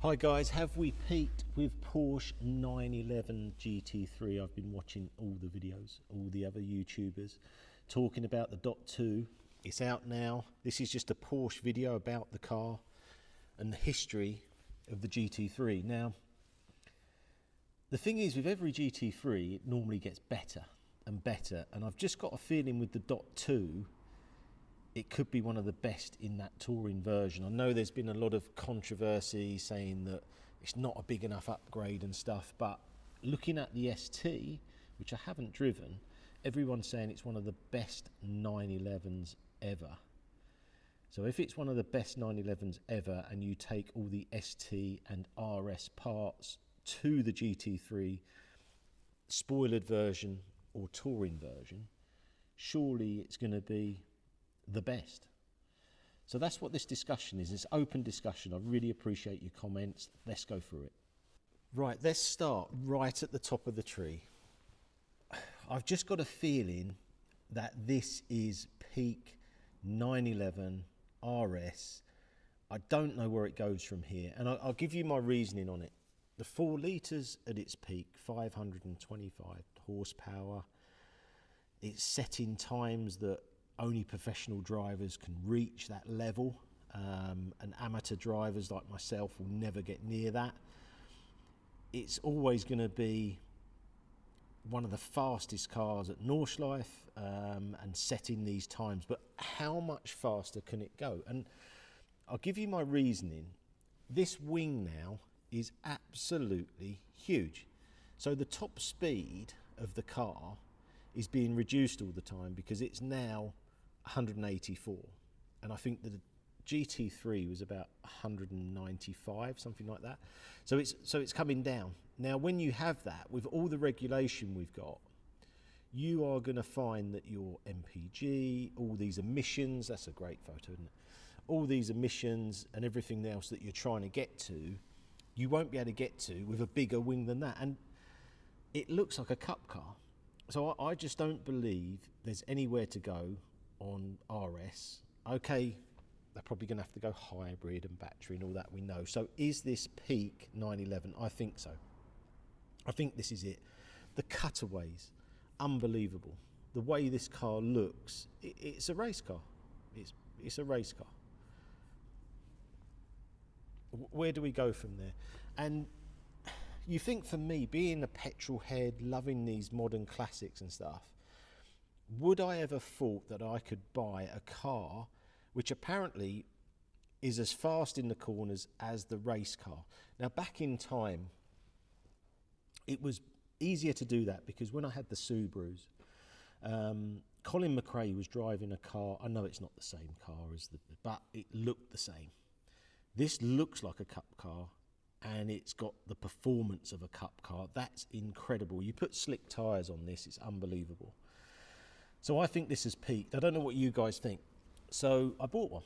Hi guys, have we peaked with Porsche 911 GT3? I've been watching all the videos, all the other YouTubers talking about the Dot 2. It's out now. This is just a Porsche video about the car and the history of the GT3. Now, the thing is, with every GT3, it normally gets better and better, and I've just got a feeling with the Dot 2, it could be one of the best in that touring version. I know there's been a lot of controversy saying that it's not a big enough upgrade and stuff, but looking at the ST, which I haven't driven, everyone's saying it's one of the best 911s ever. So if it's one of the best 911s ever and you take all the ST and RS parts to the GT3 spoilered version or touring version, surely it's going to be the best. So that's what this discussion is. It's open discussion. I really appreciate your comments. Let's go through it. Right, let's start right at the top of the tree. I've just got a feeling that this is peak 911 RS. I don't know where it goes from here, and I'll give you my reasoning on it. The 4 litres at its peak, 525 horsepower. It's set in times that only professional drivers can reach that level, and amateur drivers like myself will never get near that. It's always going to be one of the fastest cars at Nordschleife, and setting these times, but how much faster can it go? And I'll give you my reasoning. This wing now is absolutely huge. So the top speed of the car is being reduced all the time because it's now 184, and I think the GT3 was about 195, something like that. So it's coming down. Now when you have that, with all the regulation we've got, you are going to find that your MPG, all these emissions, that's a great photo, isn't it? All these emissions and everything else that you're trying to get to, you won't be able to get to with a bigger wing than that. And it looks like a cup car. So I just don't believe there's anywhere to go on RS. Okay, they're probably going to have to go hybrid and battery and all that, we know. So is this peak 911? I think so. I think this is it. The cutaways, unbelievable. The way this car looks, it's a race car. It's a race car. Where do we go from there? And you think, for me, being a petrol head, loving these modern classics and stuff, would I ever thought that I could buy a car which apparently is as fast in the corners as the race car? Now, back in time, it was easier to do that because when I had the Subarus, Colin McRae was driving a car. I know it's not the same car as but it looked the same. This looks like a cup car, and it's got the performance of a cup car. That's incredible. You put slick tyres on this, it's unbelievable. So I think this has peaked. I don't know what you guys think. So I bought one,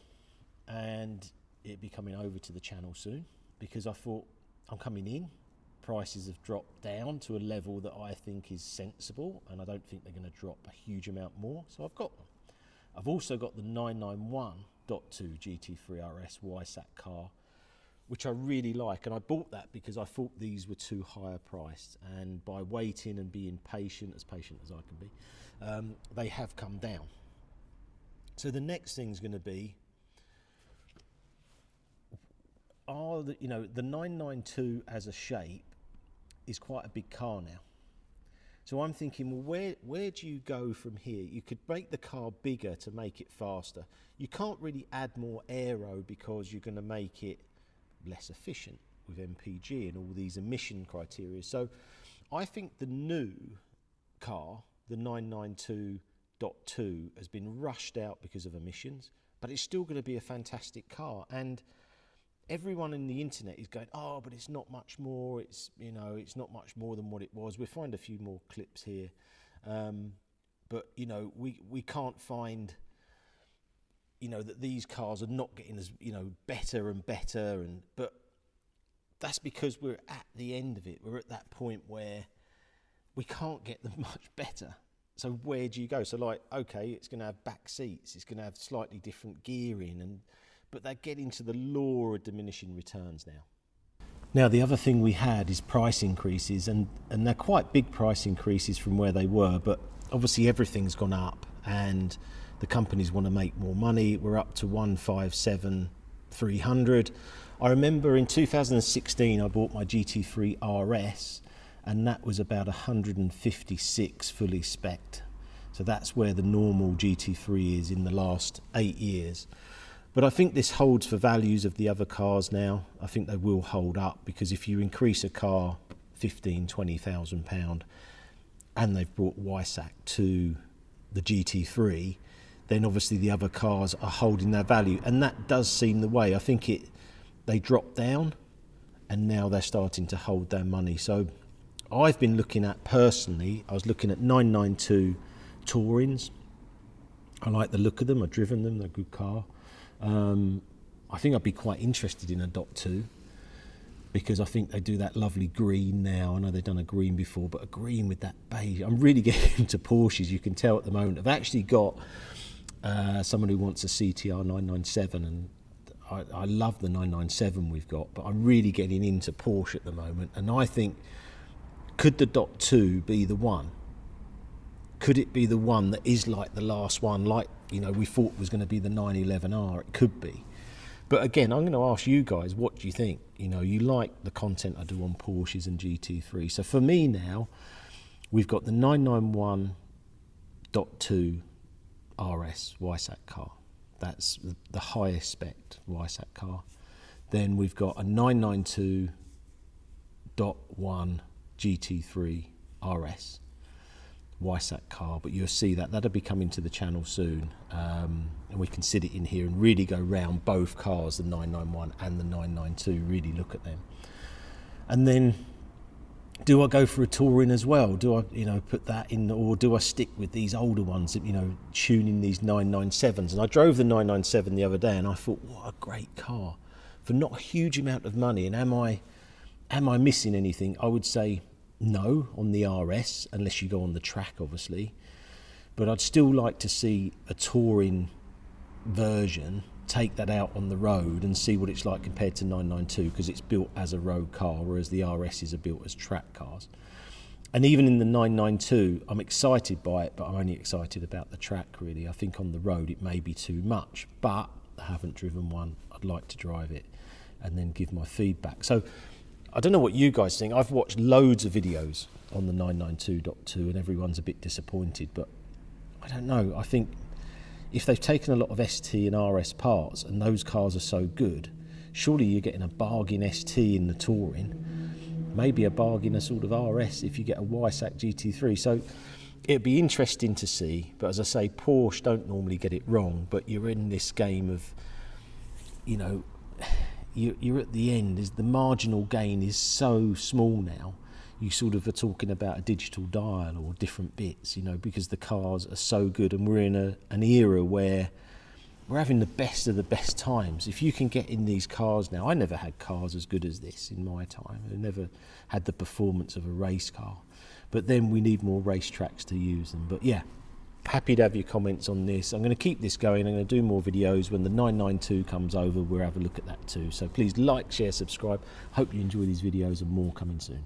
and it'll be coming over to the channel soon because I thought, I'm coming in. Prices have dropped down to a level that I think is sensible, and I don't think they're going to drop a huge amount more. So I've got one. I've also got the 991.2 GT3 RS Weissach car, which I really like, and I bought that because I thought these were too higher priced, and by waiting and being patient as I can be, they have come down. So the next thing's going to be, the 992 as a shape is quite a big car now. So I'm thinking, well, where do you go from here? You could make the car bigger to make it faster. You can't really add more aero because you're going to make it less efficient with MPG and all these emission criteria. So I think the new car, the 992.2, has been rushed out because of emissions, but it's still going to be a fantastic car. And everyone in the internet is going, oh, but it's not much more. It's not much more than what it was. We'll find a few more clips here, but we can't find that these cars are not getting as better and better, but that's because we're at the end of it. We're at that point where we can't get them much better. So where do you go? So like, okay, it's going to have back seats, it's going to have slightly different gearing, but they're getting to the law of diminishing returns now. Now, the other thing we had is price increases, and they're quite big price increases from where they were, but obviously everything's gone up and the companies want to make more money. We're up to 157,300. I remember in 2016 I bought my GT3 RS, and that was about 156 fully spec'd. So that's where the normal GT3 is in the last 8 years. But I think this holds for values of the other cars now. I think they will hold up, because if you increase a car 15,000, 20,000 pound, and they've brought WISAC to the GT3, then obviously the other cars are holding their value, and that does seem the way. I think they dropped down and now they're starting to hold their money. So I've been looking at, personally, I was looking at 992 Tourings. I like the look of them, I've driven them, they're a good car. I think I'd be quite interested in a .2, because I think they do that lovely green now. I know they've done a green before, but a green with that beige. I'm really getting into Porsches, you can tell at the moment. I've actually got someone who wants a CTR 997, and I love the 997 we've got, but I'm really getting into Porsche at the moment. And I think, could the .2 be the one? Could it be the one that is like the last one, like, you know, we thought was going to be the 911R? It could be. But again, I'm going to ask you guys, what do you think? You know, you like the content I do on Porsches and GT3. So for me now, we've got the 991.2 RS WISAC car. That's the highest spec WISAC car. Then we've got a 992.1 GT3 RS WISAC car, but you'll see that that'll be coming to the channel soon, and we can sit it in here and really go round both cars, the 991 and the 992, really look at them. And then, do I go for a Touring as well? Do I, you know, put that in, or do I stick with these older ones, you know, tuning these 997s? And I drove the 997 the other day, and I thought, what a great car for not a huge amount of money. And am I missing anything? I would say no on the RS, unless you go on the track, obviously. But I'd still like to see a Touring version, take that out on the road and see what it's like compared to 992, because it's built as a road car, whereas the RSs are built as track cars. And even in the 992, I'm excited by it, but I'm only excited about the track, really. I think on the road it may be too much, but I haven't driven one. I'd like to drive it and then give my feedback. So I don't know what you guys think. I've watched loads of videos on the 992.2 and everyone's a bit disappointed, but I don't know. I think if they've taken a lot of ST and RS parts and those cars are so good, surely you're getting a bargain ST in the Touring, maybe a bargain a sort of RS if you get a WISAC GT3. So it'd be interesting to see, but as I say, Porsche don't normally get it wrong, but you're in this game of, you know, you're at the end, is the marginal gain is so small now. You sort of are talking about a digital dial or different bits, you know, because the cars are so good, and we're in an era where we're having the best of the best times. If you can get in these cars now, I never had cars as good as this in my time. I never had the performance of a race car, but then we need more racetracks to use them. But yeah, happy to have your comments on this. I'm going to keep this going. I'm going to do more videos. When the 992 comes over, we'll have a look at that too. So please like, share, subscribe. Hope you enjoy these videos, and more coming soon.